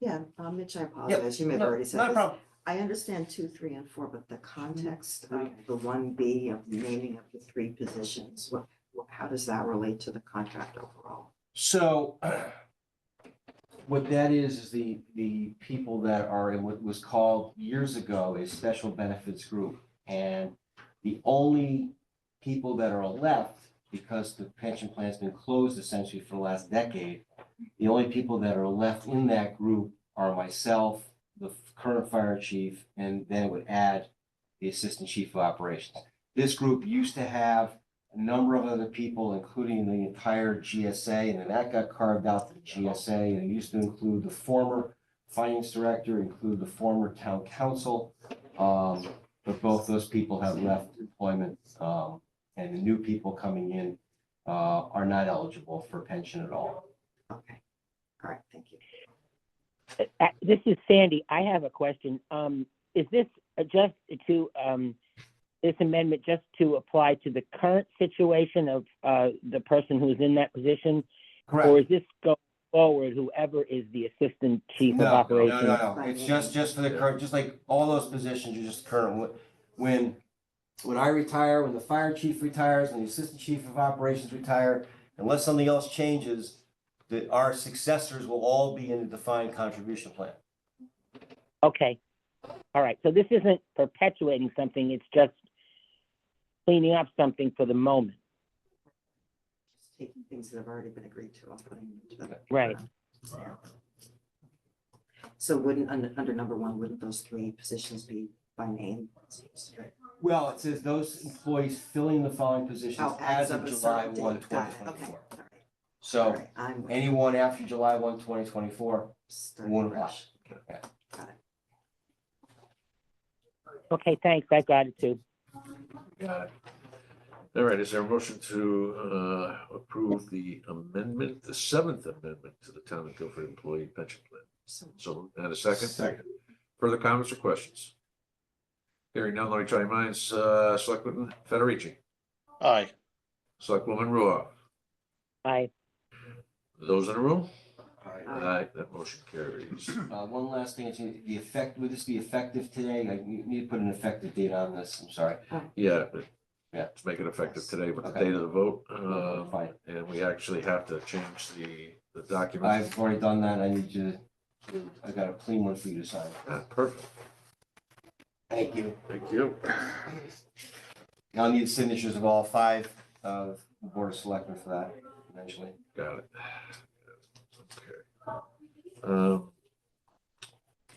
Yeah, Mitch, I apologize, you may have already said Not a this. problem. I understand 2, 3, and 4, but the context of the 1B of the naming of the 3 positions, how does that relate to the contract overall? So what that is the people that are in what was called years ago a special benefits group. And the only people that are left, because the pension plan has been closed essentially for the last decade, the only people that are left in that group are myself, the current fire chief, and then it would add the assistant chief of operations. This group used to have a number of other people, including the entire GSA, and then that got carved out to the GSA, and it used to include the former finance director, include the former town council, but both those people have left employment, and the new people coming in are not eligible for pension at all. Okay, all right, thank you. This is Sandy. I have a question. Is this just to, this amendment just to apply to the current situation of the person who's in that position? Correct. Or is this going forward, whoever is the assistant chief of operations? No. It's just for the current, just like all those positions are just current. When I retire, when the fire chief retires, when the assistant chief of operations retire, unless something else changes, that our successors will all be in the defined contribution plan. Okay. All right. So this isn't perpetuating something. It's just cleaning up something for the moment. Just taking things that have already been agreed to and putting them into the. Right. So wouldn't, under number 1, wouldn't those 3 positions be by name? Well, it says those employees filling the following positions Oh, as of a July certain 1, date. Got it. 2024. Okay, all right. All So right, I'm with you. anyone after July 1, 2024 Starting won't apply. fresh. Yeah. Got it. Okay, thanks. I got it too. Got it. All right, is there a motion to approve the amendment, the seventh amendment to the Town of Guilford Employee Pension Plan? So, and a second? Second. Further comments or questions? Hearing none, let me try your minds. Selectman Federici, Aye. Selectwoman Ruoff. Aye. Those in the room? Aye. Aye, that motion carries. One last thing, it's the effect, would this be effective today? I need to put an effective date on this, I'm sorry. Yeah. Yeah. Let's make it effective today with the Okay. date of the vote. Fine. And we actually have to change the document. I've already done that, I need you to, I got a clean one for you to sign. Perfect. Thank you. Thank you. I'll need signatures of all 5 of the Board of Selectmen for that eventually. Got it. Okay.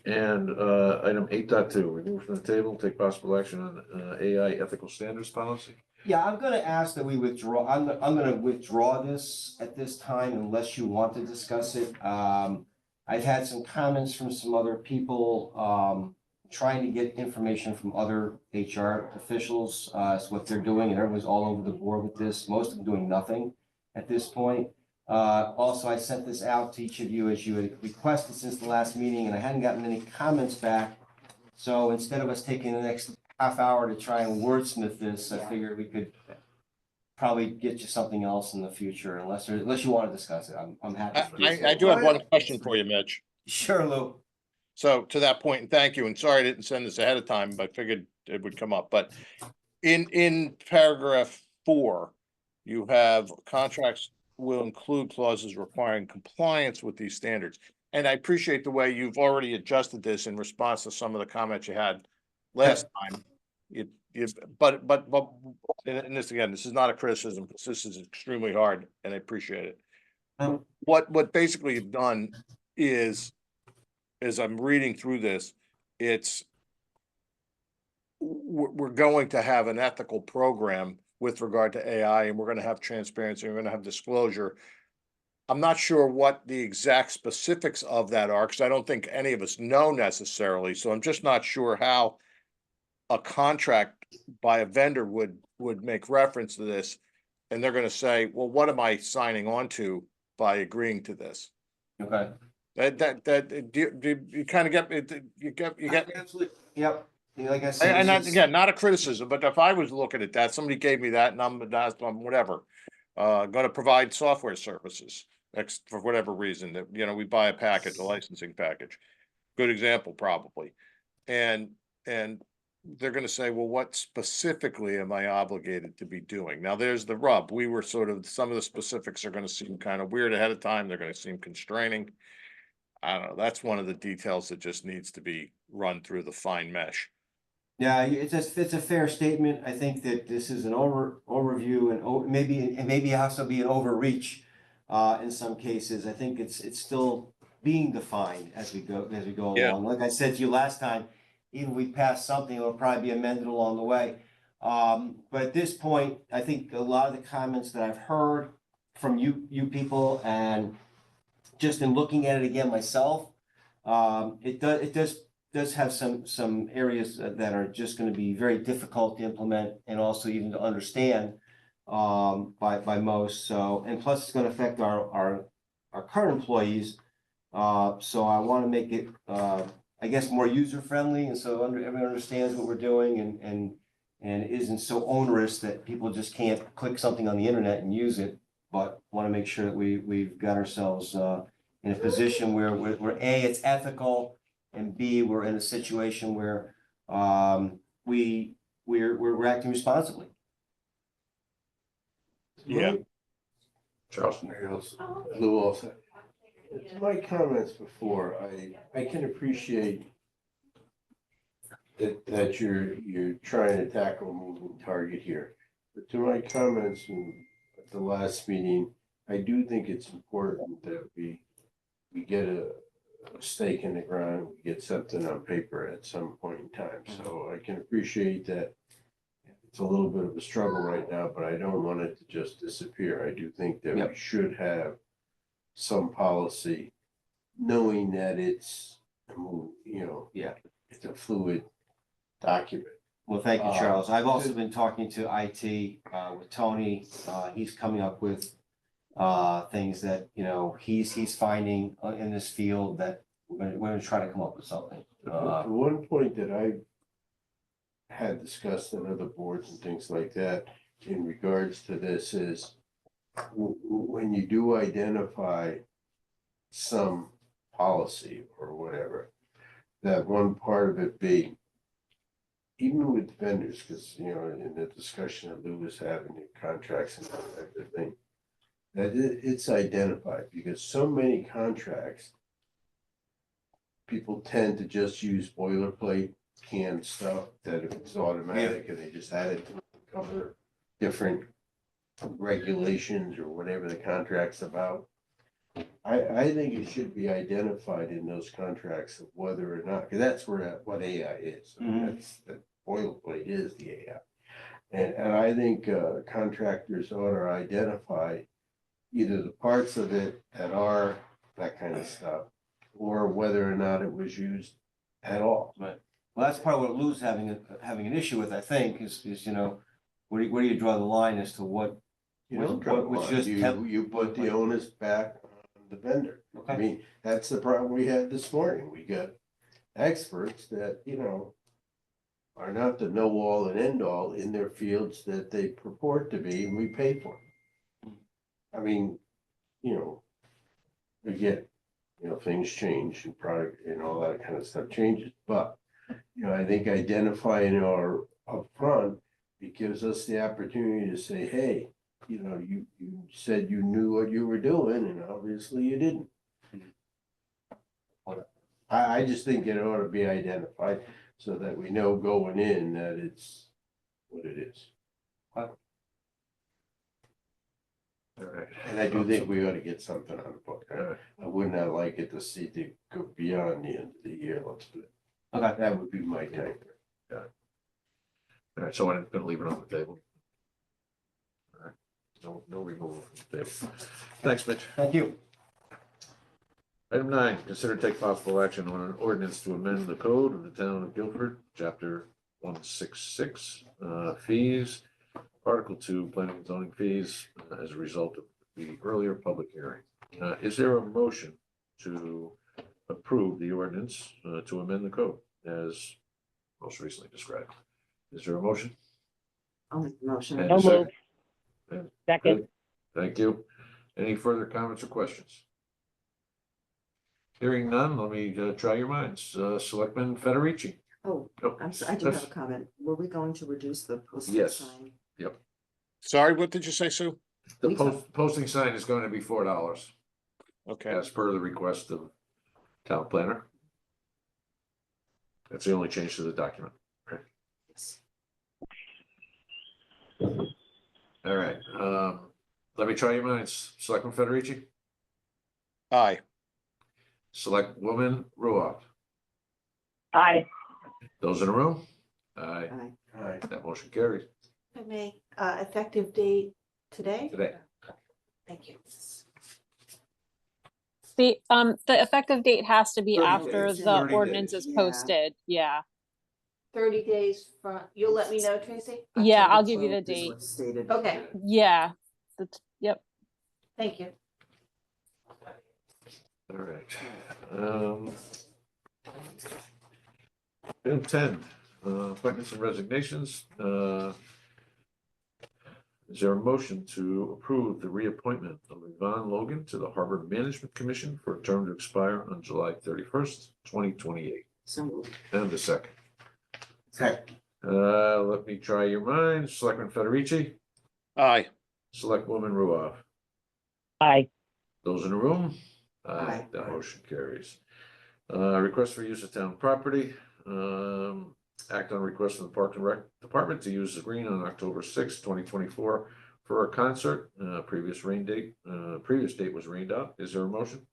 And item 8.2, remove from the table, take possible action on AI ethical standards policy. Yeah, I'm gonna ask that we withdraw, I'm gonna withdraw this at this time unless you want to discuss it. I've had some comments from some other people, trying to get information from other HR officials, as what they're doing, and everyone's all over the board with this, most of them doing nothing at this point. Also, I sent this out to each of you as you had requested since the last meeting, and I hadn't gotten any comments back. So instead of us taking the next half hour to try and wordsmith this, I figured we could probably get you something else in the future, unless you want to discuss it. I'm happy. for you. I do have one question for you, Mitch. Sure, Lou. So to that point, and thank you, and sorry I didn't send this ahead of time, but I figured it would come up, but in paragraph 4, you have contracts will include clauses requiring compliance with these standards. And I appreciate the way you've already adjusted this in response to some of the comments you had last time. But, and this again, this is not a criticism, this is extremely hard, and I appreciate it. What basically you've done is, as I'm reading through this, we're going to have an ethical program with regard to AI, and we're going to have transparency, we're going to have disclosure. I'm not sure what the exact specifics of that are, because I don't think any of us know necessarily. So I'm just not sure how a contract by a vendor would make reference to this. And they're going to say, well, what am I signing on to by agreeing to this? Okay. You kind of get it, you get. Absolutely. Yep. Like I said. And this is- again, not a criticism, but if I was looking at that, somebody gave me that and I'm whatever, gonna provide software services. For whatever reason that, we buy a package, a licensing package. Good example, probably. And they're gonna say, well, what specifically am I obligated to be doing? Now, there's the rub. We were some of the specifics are gonna seem kind of weird ahead of time. They're gonna seem constraining. I don't know. That's one of the details that just needs to be run through the fine mesh. Yeah, it's a fair statement. I think that this is an overview and maybe also be an overreach in some cases. I think it's still being defined as we go Yeah. along. Like I said to you last time, even if we pass something, it'll probably be amended along the way. But at this point, I think a lot of the comments that I've heard from you people, and just in looking at it again myself, it does have some areas that are just going to be very difficult to implement and also even to understand by most. So, and plus it's going to affect our current employees. So I want to make it, I guess, more user friendly, and so everyone understands what we're doing and it isn't so onerous that people just can't click something on the internet and use it. But want to make sure that we've got ourselves in a position where A, it's ethical, and B, we're in a situation where we're acting responsibly. Yeah. Charles. Lou also. My comments before, I can appreciate that you're trying to tackle a moving target here. But to my comments at the last meeting, I do think it's important that we get a stake in the ground, we get something on paper at some point in time. So I can appreciate that it's a little bit of a struggle right now, but I don't want it to just disappear. I do think that we should have some policy, knowing that it's a fluid document. Well, thank you, Charles. I've also been talking to IT, with Tony. He's coming up with, things that, you know, he's finding in this field that we're gonna try to come up with something. The one point that I had discussed on other boards and things like that in regards to this is when you do identify some policy or whatever, that one part of it be, even with vendors, because, you know, in the discussion that Lou was having, in contracts and everything, that it's identified, because so many contracts, people tend to just use boilerplate canned stuff that if it's automatic and they just add it to cover different regulations or whatever the contract's about. I think it should be identified in those contracts of whether or not, because that's where what AI is. I mean, that's, that boilerplate is the AI. And I think contractors ought to identify either the parts of it that are that kind of stuff, or whether or not it was used at all. Well, that's part of what Lou's having an issue with, I think, is, you know, where do you draw the line as to what? You don't What draw was the line. just temp- You put the onus back on the vendor. I Okay. mean, that's the problem we had this morning. We got experts that, you know, are not the know all and end all in their fields that they purport to be, and we pay for them. I mean, you know, again, you know, things change and product and all that kind of stuff changes, but, you know, I think identifying our upfront, it gives us the opportunity to say, hey, you know, you said you knew what you were doing, and obviously you didn't. I just think it ought to be identified so that we know going in that it's what it is. All right. And I do think we ought to get something on the book. All right. I would not like it to see to go beyond the end of the year, let's put it. Okay. That would be my take. All right, so I'm gonna leave it on the table. All right, no removal from the table. Thanks, Mitch. Thank you. Item 9, consider take possible action on an ordinance to amend the code of the town of Guilford, chapter 166, fees, article 2, planning and zoning fees, as a result of the earlier public hearing. Is there a motion to approve the ordinance to amend the code as most recently described? Is there a motion? I'll make the motion. And So a second? moved. Yeah, Second. good. Thank you. Any further comments or questions? Hearing none, let me try your minds. Selectman Federici? Oh, Oh, I'm sorry, I do have a comment. Were we going to reduce the postage Yes. sign? Sorry, what did you say, Sue? The Lisa. posting sign is going to be $4, Okay, as per the request of town planner. That's the only change to the document. Yes. All right, let me try your minds. Selectman Federici? aye. Selectwoman Ruoff? Aye. Those in the room? Aye, Aye. All right. that motion carries If I may, effective date today? today. Thank you. The effective date has to be 30 after days, the 30 ordinance days. is Yeah. posted, yeah. 30 days from, you'll let me know, Tracy? Yeah, October I'll give you the 12th is date. what's stated. Okay, Yeah, yep. thank you. All right. Item 10, appointments and resignations. Is there a motion to approve the reappointment of Yvonne Logan to the Harbor Management Commission for a term to expire on July 31st, 2028? So moved. And a second. Second. Let me try your minds. Selectman Federici? Aye. Selectwoman Ruoff? Aye. Those in the room? Aye. That motion carries. Request for use of town property. Act on request from the Park and Rec Department to use the green on October 6th, 2024 for a concert. Previous date was rained out. Is there a motion?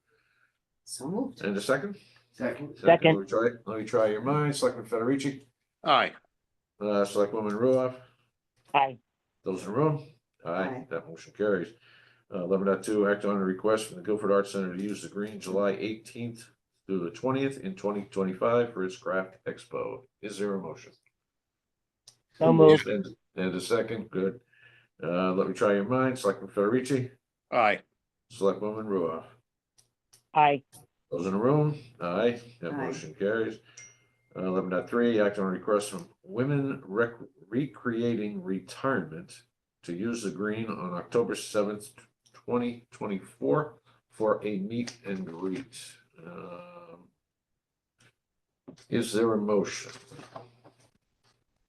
So moved. And a second? Second. Second. Let me try your minds. Selectman Federici? Aye. Selectwoman Ruoff? Aye. Those in the room? Aye. That motion carries. 11.2, act on a request from the Guilford Arts Center to use the green July 18th through the 20th in 2025 for its craft expo. Is there a motion? So moved. And a second, good. Let me try your minds. Selectman Federici, Aye. Selectwoman Ruoff. Aye. Those in the room? Aye, that Aye. motion carries. 11.3, act on a request from Women Recreating Retirement to use the green on October 7th, 2024 for a meet and greet. Is there a motion?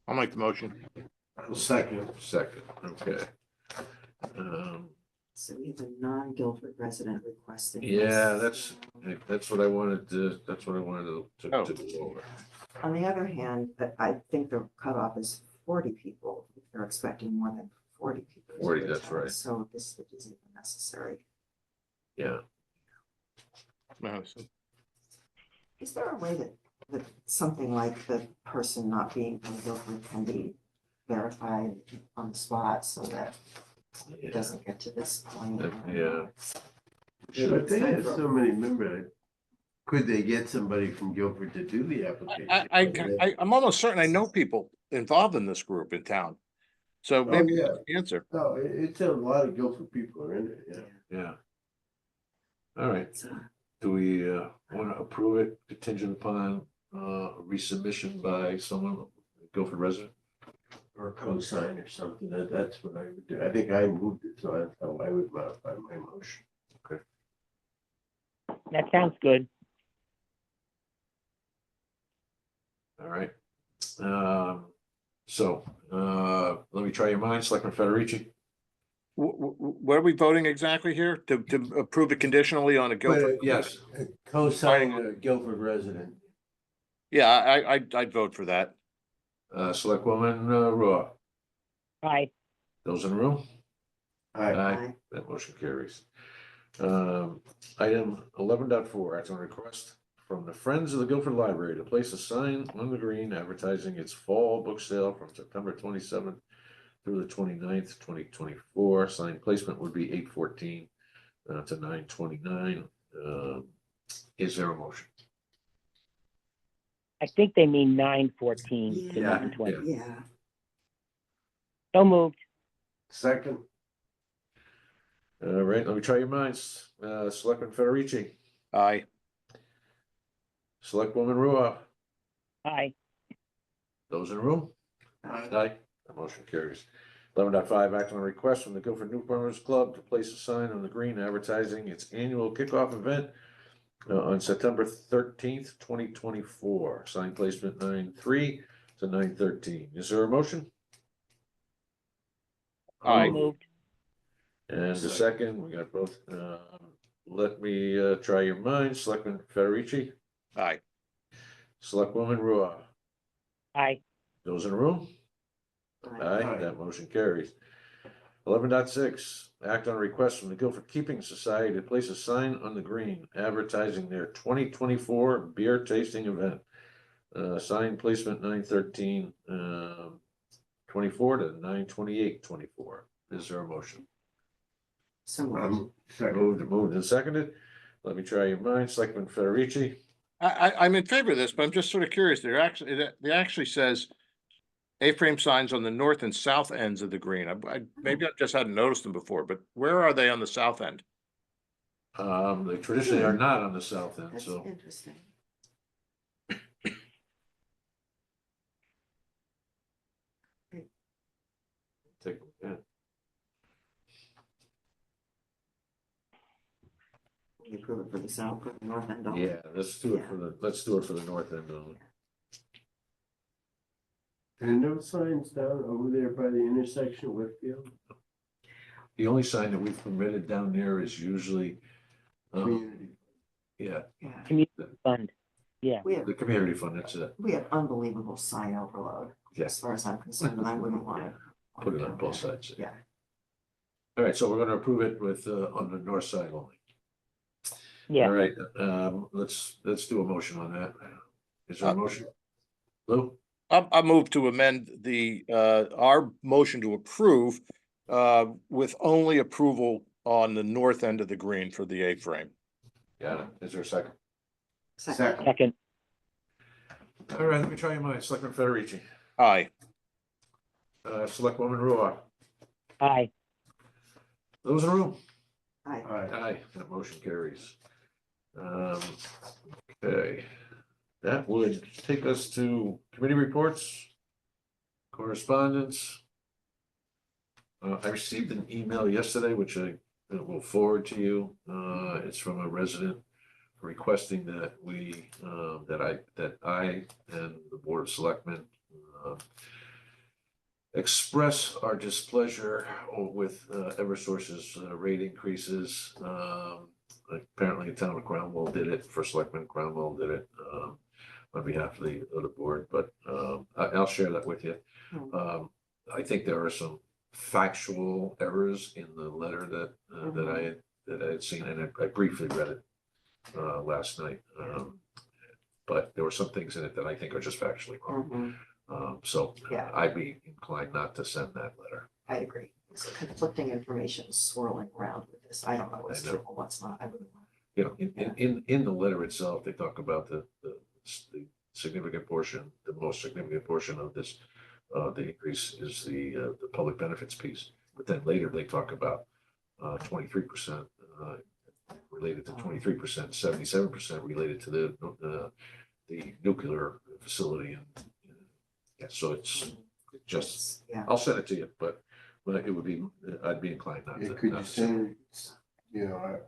I'll make the motion. Second. Second, okay. Um, So we have a non-Guilford resident requesting. Yeah, this. that's what I wanted to to Oh. go over. On the other hand, I think the cutoff is 40 people. If they're expecting more than 40 people. to 40, that's retire, right. So this isn't even necessary. Yeah, No, so- Is there a way that something like the person not being from Guilford can be verified on the spot so that it doesn't get to this point? Yeah. Yeah, but they have so many members. Could they get somebody from Guilford to do the application? I'm almost certain I know people involved in this group in town. So Oh, maybe yeah. that's the answer. No, it's a lot of Guilford people are in it, yeah. Yeah. All right, So, do we want to approve it contingent upon resubmission by someone, Guilford resident? Or co-sign or something, that's what I would do. I think I moved it, so that's how I would modify my motion. That sounds good. All right. So let me try your minds, Selectman Federici. What are we voting exactly here? To approve it conditionally on a Guilford? Yes, Co-sign a Guilford resident. Yeah, I'd vote for that. Selectwoman Ruoff. Aye. Those in the room? Aye. That motion carries. Item 11.4, act on request from the Friends of the Guilford Library to place a sign on the green advertising its fall book sale from September 27th through the 29th, 2024. Sign placement would be 8/14 to 9/29. Is there a motion? I think they mean 9/14 to Yeah. 9/20. yeah, So moved. Second. All right, let me try your minds. Selectman Federici, Aye. Selectwoman Ruoff, Aye. those in the room? Aye. The motion carries. 11.5, act on a request from the Guilford Newcomers Club to place a sign on the green advertising its annual kickoff event on September 13th, 2024. Sign placement 9/3 to 9/13. Is there a motion? Aye. So moved. And the second, we got both. Let me try your minds. Selectman Federici, Aye. Selectwoman Ruoff. Aye. Those in the room? Aye, that motion carries. 11.6, act on a request from the Guilford Keeping Society to place a sign on the green advertising their 2024 beer tasting event. Sign placement 9/13, 24 to 9/28/24. Is there a motion? so moved. Second. Moved and seconded. Let me try your minds. Selectman Federici, I'm in favor of this, but I'm just sort of curious. They actually says A-frame signs on the north and south ends of the green. Maybe I just hadn't noticed them before, but where are they on the south end? they traditionally are not on the south end, That's so. interesting. Take, yeah. We approve it for the south, for the north end. only. Yeah, let's do it for the north end only. And no signs down over there by the intersection with Whitfield? The only sign that we've permitted down there is usually, Community. yeah, Yeah, Community fund. Yeah. we the community fund, that's it. have unbelievable sign overload, Yeah. as far as I'm concerned, and I wouldn't want to. Put it on both sides. Yeah. All right, so we're gonna approve it with, on the north side only. Yeah. All right, let's do a motion on that. Is there a motion? Lou? I move to amend our motion to approve with only approval on the north end of the green for the A-frame. Got it. Is there a second? Second. Second. All right, let me try your minds. Selectman Federici, Aye. Selectwoman Ruoff. Aye. Those in the room? Aye. Aye, that motion carries. Okay, that would take us to committee reports, correspondence. I received an email yesterday, which I will forward to you. It's from a resident requesting that we, that I and the Board of Selectmen express our displeasure with Eversource's rate increases. Apparently, the town of Cromwell did it, First Selectman Cromwell did it on behalf of the board, but I'll share that with you. I think there are some factual errors in the letter that I had seen, and I briefly read it last night. But there were some things in it that I think are just factually wrong. So Yeah. I'd be inclined not to send that letter. I agree. So conflicting information swirling around with this. I don't know what's I know. true or what's not. I wouldn't want. You know, in the letter itself, they talk about the significant portion, the most significant portion of this, the increase is the public benefits piece. But then later they talk about 23% related to 23%, 77% related to the nuclear facility, and yeah, so it's just. Yeah. I'll send it to you, but it would be, I'd be inclined not Yeah, to. could not you to send it. send, you know,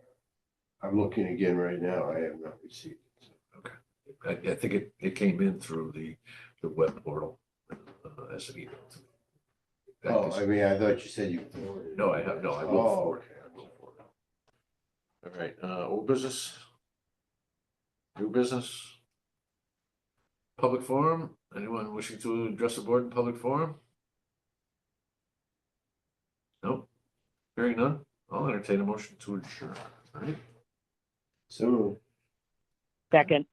I'm looking again right now, I have not received it. I think it came in through the web portal as an email. to me. That Oh, is- I mean, I thought you said you. forwarded No, it. I will Oh, forward. okay. I will forward. All right, old business. New business. Public forum, anyone wishing to address the board in public forum? Nope, hearing none, I'll entertain a motion to adjourn. All right, So. Second.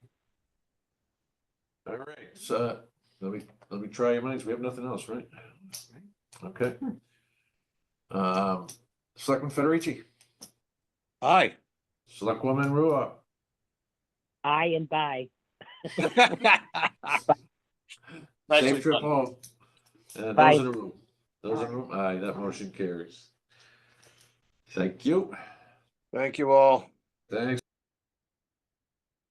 all right, so let me try your minds, we have nothing else, right? Okay. Selectman Federici, Aye. Selectwoman Ruoff, Aye and bye. safe trip home. And Bye. those in the room, aye, that motion carries. Thank you. Thank you all. Thanks.